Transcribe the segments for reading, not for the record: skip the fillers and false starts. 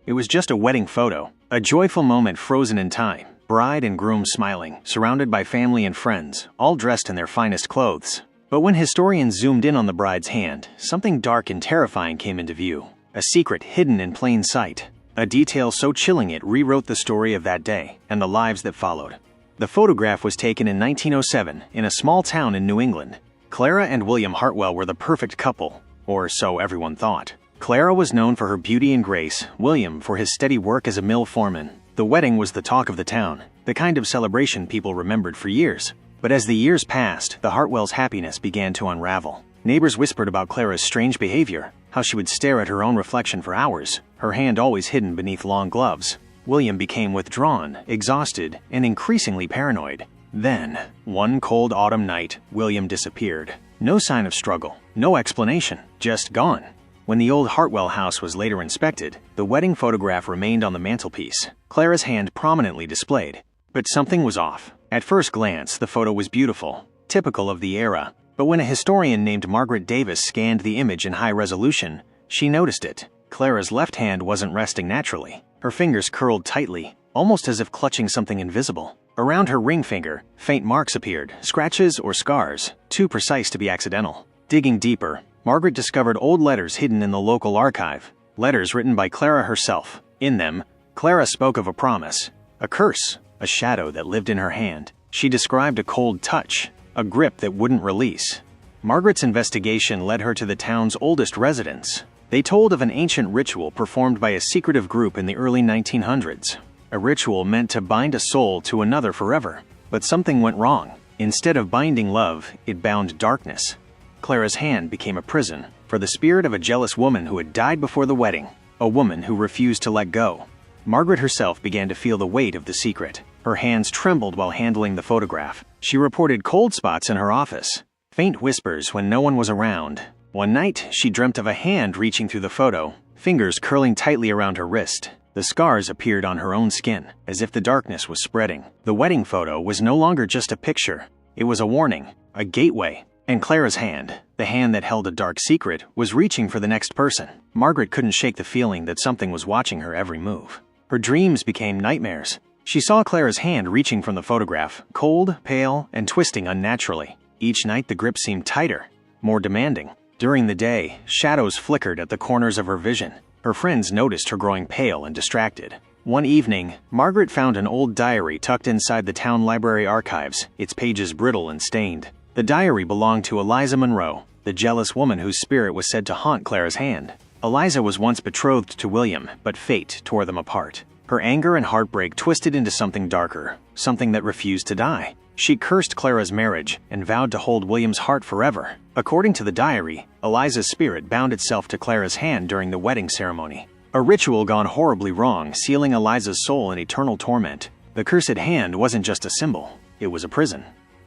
It was just a wedding photo, a joyful moment frozen in time. Bride and groom smiling, surrounded by family and friends, all dressed in their finest clothes. But when historians zoomed in on the bride's hand, something dark and terrifying came into view. A secret hidden in plain sight. A detail so chilling it rewrote the story of that day and the lives that followed. The photograph was taken in 1907 in a small town in New England. Clara and William Hartwell were the perfect couple, or so everyone thought. Clara was known for her beauty and grace, William for his steady work as a mill foreman. The wedding was the talk of the town, the kind of celebration people remembered for years. But as the years passed, the Hartwells' happiness began to unravel. Neighbors whispered about Clara's strange behavior, how she would stare at her own reflection for hours, her hand always hidden beneath long gloves. William became withdrawn, exhausted, and increasingly paranoid. Then, one cold autumn night, William disappeared. No sign of struggle, no explanation, just gone. When the old Hartwell house was later inspected, the wedding photograph remained on the mantelpiece, Clara's hand prominently displayed. But something was off. At first glance, the photo was beautiful, typical of the era. But when a historian named Margaret Davis scanned the image in high resolution, she noticed it. Clara's left hand wasn't resting naturally. Her fingers curled tightly, almost as if clutching something invisible. Around her ring finger, faint marks appeared, scratches or scars, too precise to be accidental. Digging deeper, Margaret discovered old letters hidden in the local archive, letters written by Clara herself. In them, Clara spoke of a promise, a curse, a shadow that lived in her hand. She described a cold touch, a grip that wouldn't release. Margaret's investigation led her to the town's oldest residents. They told of an ancient ritual performed by a secretive group in the early 1900s. A ritual meant to bind a soul to another forever. But something went wrong. Instead of binding love, it bound darkness. Clara's hand became a prison for the spirit of a jealous woman who had died before the wedding, a woman who refused to let go. Margaret herself began to feel the weight of the secret. Her hands trembled while handling the photograph. She reported cold spots in her office, faint whispers when no one was around. One night, she dreamt of a hand reaching through the photo, fingers curling tightly around her wrist. The scars appeared on her own skin, as if the darkness was spreading. The wedding photo was no longer just a picture. It was a warning, a gateway. And Clara's hand, the hand that held a dark secret, was reaching for the next person. Margaret couldn't shake the feeling that something was watching her every move. Her dreams became nightmares. She saw Clara's hand reaching from the photograph, cold, pale, and twisting unnaturally. Each night the grip seemed tighter, more demanding. During the day, shadows flickered at the corners of her vision. Her friends noticed her growing pale and distracted. One evening, Margaret found an old diary tucked inside the town library archives, its pages brittle and stained. The diary belonged to Eliza Monroe, the jealous woman whose spirit was said to haunt Clara's hand. Eliza was once betrothed to William, but fate tore them apart. Her anger and heartbreak twisted into something darker, something that refused to die. She cursed Clara's marriage and vowed to hold William's heart forever. According to the diary, Eliza's spirit bound itself to Clara's hand during the wedding ceremony. A ritual gone horribly wrong, sealing Eliza's soul in eternal torment. The cursed hand wasn't just a symbol, it was a prison.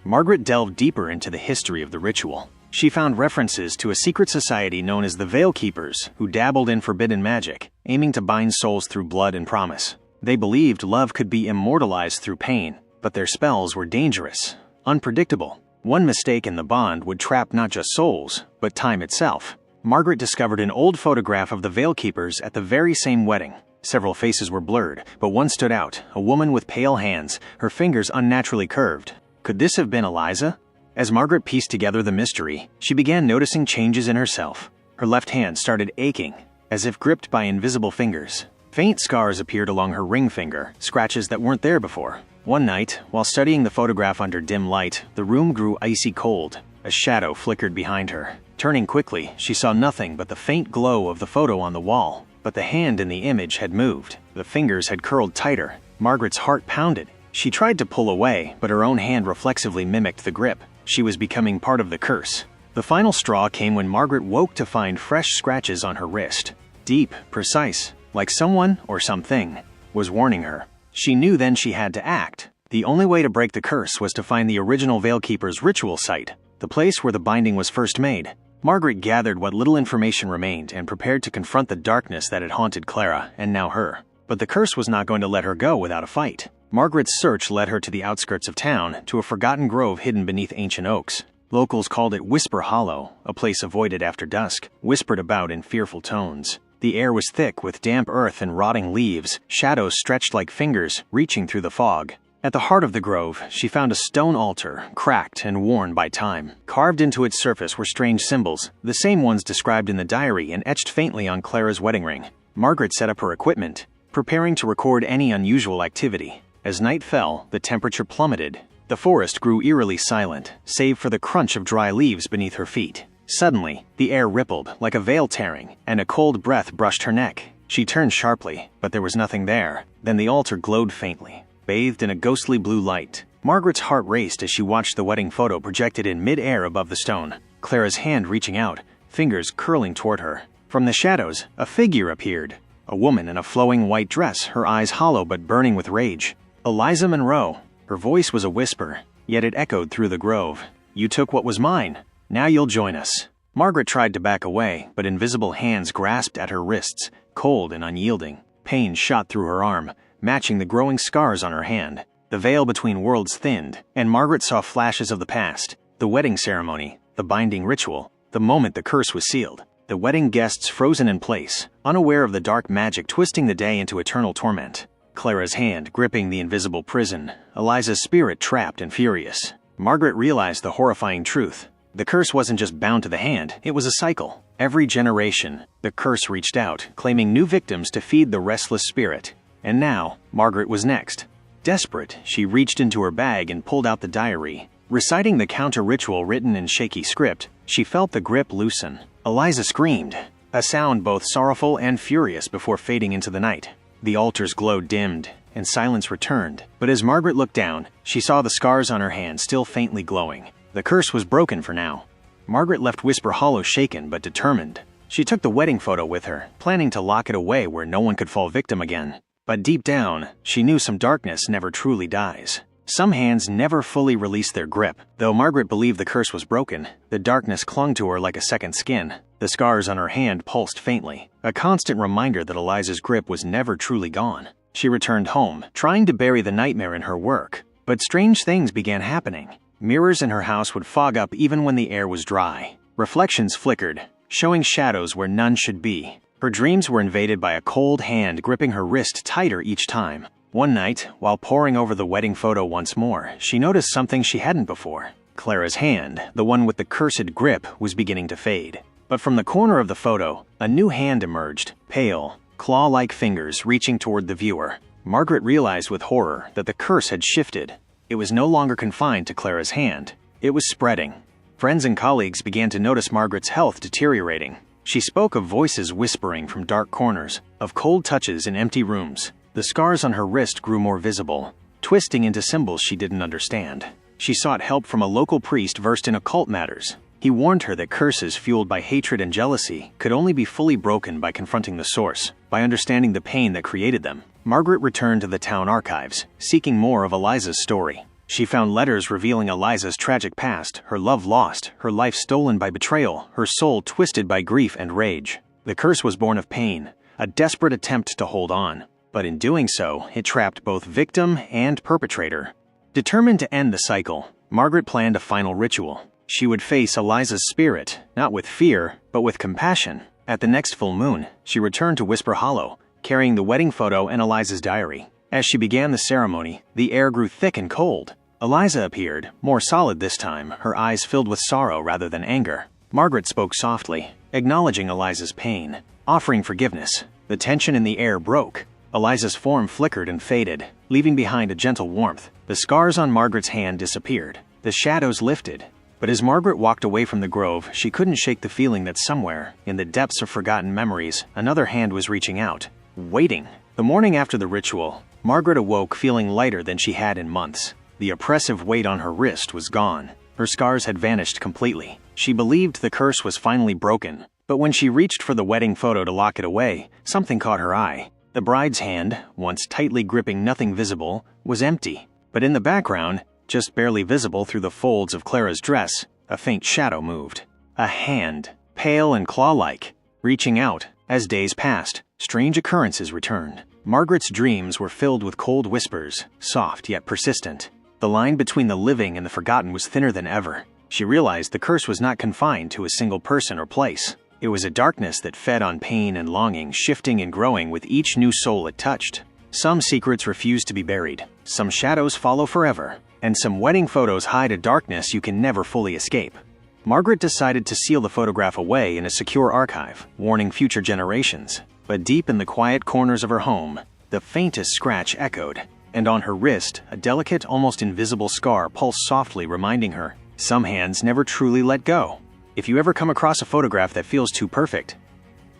Margaret delved deeper into the history of the ritual. She found references to a secret society known as the Veil Keepers, who dabbled in forbidden magic, aiming to bind souls through blood and promise. They believed love could be immortalized through pain, but their spells were dangerous, unpredictable. One mistake in the bond would trap not just souls, but time itself. Margaret discovered an old photograph of the Veil Keepers at the very same wedding. Several faces were blurred, but one stood out, a woman with pale hands, her fingers unnaturally curved. Could this have been Eliza? As Margaret pieced together the mystery, she began noticing changes in herself. Her left hand started aching, as if gripped by invisible fingers. Faint scars appeared along her ring finger, scratches that weren't there before. One night, while studying the photograph under dim light, the room grew icy cold. A shadow flickered behind her. Turning quickly, she saw nothing but the faint glow of the photo on the wall. But the hand in the image had moved. The fingers had curled tighter. Margaret's heart pounded. She tried to pull away, but her own hand reflexively mimicked the grip. She was becoming part of the curse. The final straw came when Margaret woke to find fresh scratches on her wrist. Deep, precise, like someone or something was warning her. She knew then she had to act. The only way to break the curse was to find the original Veil Keeper's ritual site, the place where the binding was first made. Margaret gathered what little information remained and prepared to confront the darkness that had haunted Clara and now her. But the curse was not going to let her go without a fight. Margaret's search led her to the outskirts of town, to a forgotten grove hidden beneath ancient oaks. Locals called it Whisper Hollow, a place avoided after dusk, whispered about in fearful tones. The air was thick with damp earth and rotting leaves, shadows stretched like fingers, reaching through the fog. At the heart of the grove, she found a stone altar, cracked and worn by time. Carved into its surface were strange symbols, the same ones described in the diary and etched faintly on Clara's wedding ring. Margaret set up her equipment, preparing to record any unusual activity. As night fell, the temperature plummeted. The forest grew eerily silent, save for the crunch of dry leaves beneath her feet. Suddenly, the air rippled, like a veil tearing, and a cold breath brushed her neck. She turned sharply, but there was nothing there. Then the altar glowed faintly, bathed in a ghostly blue light. Margaret's heart raced as she watched the wedding photo projected in mid-air above the stone. Clara's hand reaching out, fingers curling toward her. From the shadows, a figure appeared. A woman in a flowing white dress, her eyes hollow but burning with rage. Eliza Monroe. Her voice was a whisper, yet it echoed through the grove. "You took what was mine. Now you'll join us." Margaret tried to back away, but invisible hands grasped at her wrists, cold and unyielding. Pain shot through her arm, matching the growing scars on her hand. The veil between worlds thinned, and Margaret saw flashes of the past. The wedding ceremony, the binding ritual, the moment the curse was sealed. The wedding guests frozen in place, unaware of the dark magic twisting the day into eternal torment. Clara's hand gripping the invisible prison, Eliza's spirit trapped and furious. Margaret realized the horrifying truth. The curse wasn't just bound to the hand, it was a cycle. Every generation, the curse reached out, claiming new victims to feed the restless spirit. And now, Margaret was next. Desperate, she reached into her bag and pulled out the diary. Reciting the counter-ritual written in shaky script, she felt the grip loosen. Eliza screamed, a sound both sorrowful and furious before fading into the night. The altar's glow dimmed, and silence returned. But as Margaret looked down, she saw the scars on her hand still faintly glowing. The curse was broken for now. Margaret left Whisper Hollow shaken but determined. She took the wedding photo with her, planning to lock it away where no one could fall victim again. But deep down, she knew some darkness never truly dies. Some hands never fully released their grip. Though Margaret believed the curse was broken, the darkness clung to her like a second skin. The scars on her hand pulsed faintly, a constant reminder that Eliza's grip was never truly gone. She returned home, trying to bury the nightmare in her work. But strange things began happening. Mirrors in her house would fog up even when the air was dry. Reflections flickered, showing shadows where none should be. Her dreams were invaded by a cold hand gripping her wrist tighter each time. One night, while poring over the wedding photo once more, she noticed something she hadn't before. Clara's hand, the one with the cursed grip, was beginning to fade. But from the corner of the photo, a new hand emerged, pale, claw-like fingers reaching toward the viewer. Margaret realized with horror that the curse had shifted. It was no longer confined to Clara's hand. It was spreading. Friends and colleagues began to notice Margaret's health deteriorating. She spoke of voices whispering from dark corners, of cold touches in empty rooms. The scars on her wrist grew more visible, twisting into symbols she didn't understand. She sought help from a local priest versed in occult matters. He warned her that curses fueled by hatred and jealousy could only be fully broken by confronting the source, by understanding the pain that created them. Margaret returned to the town archives, seeking more of Eliza's story. She found letters revealing Eliza's tragic past, her love lost, her life stolen by betrayal, her soul twisted by grief and rage. The curse was born of pain, a desperate attempt to hold on. But in doing so, it trapped both victim and perpetrator. Determined to end the cycle, Margaret planned a final ritual. She would face Eliza's spirit, not with fear, but with compassion. At the next full moon, she returned to Whisper Hollow, carrying the wedding photo and Eliza's diary. As she began the ceremony, the air grew thick and cold. Eliza appeared, more solid this time, her eyes filled with sorrow rather than anger. Margaret spoke softly, acknowledging Eliza's pain, offering forgiveness. The tension in the air broke. Eliza's form flickered and faded, leaving behind a gentle warmth. The scars on Margaret's hand disappeared. The shadows lifted. But as Margaret walked away from the grove, she couldn't shake the feeling that somewhere, in the depths of forgotten memories, another hand was reaching out, waiting. The morning after the ritual, Margaret awoke feeling lighter than she had in months. The oppressive weight on her wrist was gone. Her scars had vanished completely. She believed the curse was finally broken. But when she reached for the wedding photo to lock it away, something caught her eye. The bride's hand, once tightly gripping nothing visible, was empty. But in the background, just barely visible through the folds of Clara's dress, a faint shadow moved. A hand, pale and claw-like, reaching out. As days passed, strange occurrences returned. Margaret's dreams were filled with cold whispers, soft yet persistent. The line between the living and the forgotten was thinner than ever. She realized the curse was not confined to a single person or place. It was a darkness that fed on pain and longing, shifting and growing with each new soul it touched. Some secrets refuse to be buried, some shadows follow forever, and some wedding photos hide a darkness you can never fully escape. Margaret decided to seal the photograph away in a secure archive, warning future generations. But deep in the quiet corners of her home, the faintest scratch echoed, and on her wrist, a delicate, almost invisible scar pulsed softly, reminding her, some hands never truly let go. If you ever come across a photograph that feels too perfect,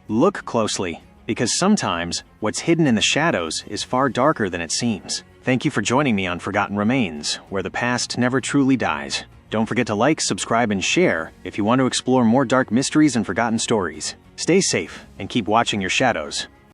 look closely, because sometimes what's hidden in the shadows is far darker than it seems. Thank you for joining me on Forgotten Remains, where the past never truly dies. Don't forget to like, subscribe, and share if you want to explore more dark mysteries and forgotten stories. Stay safe and keep watching your shadows.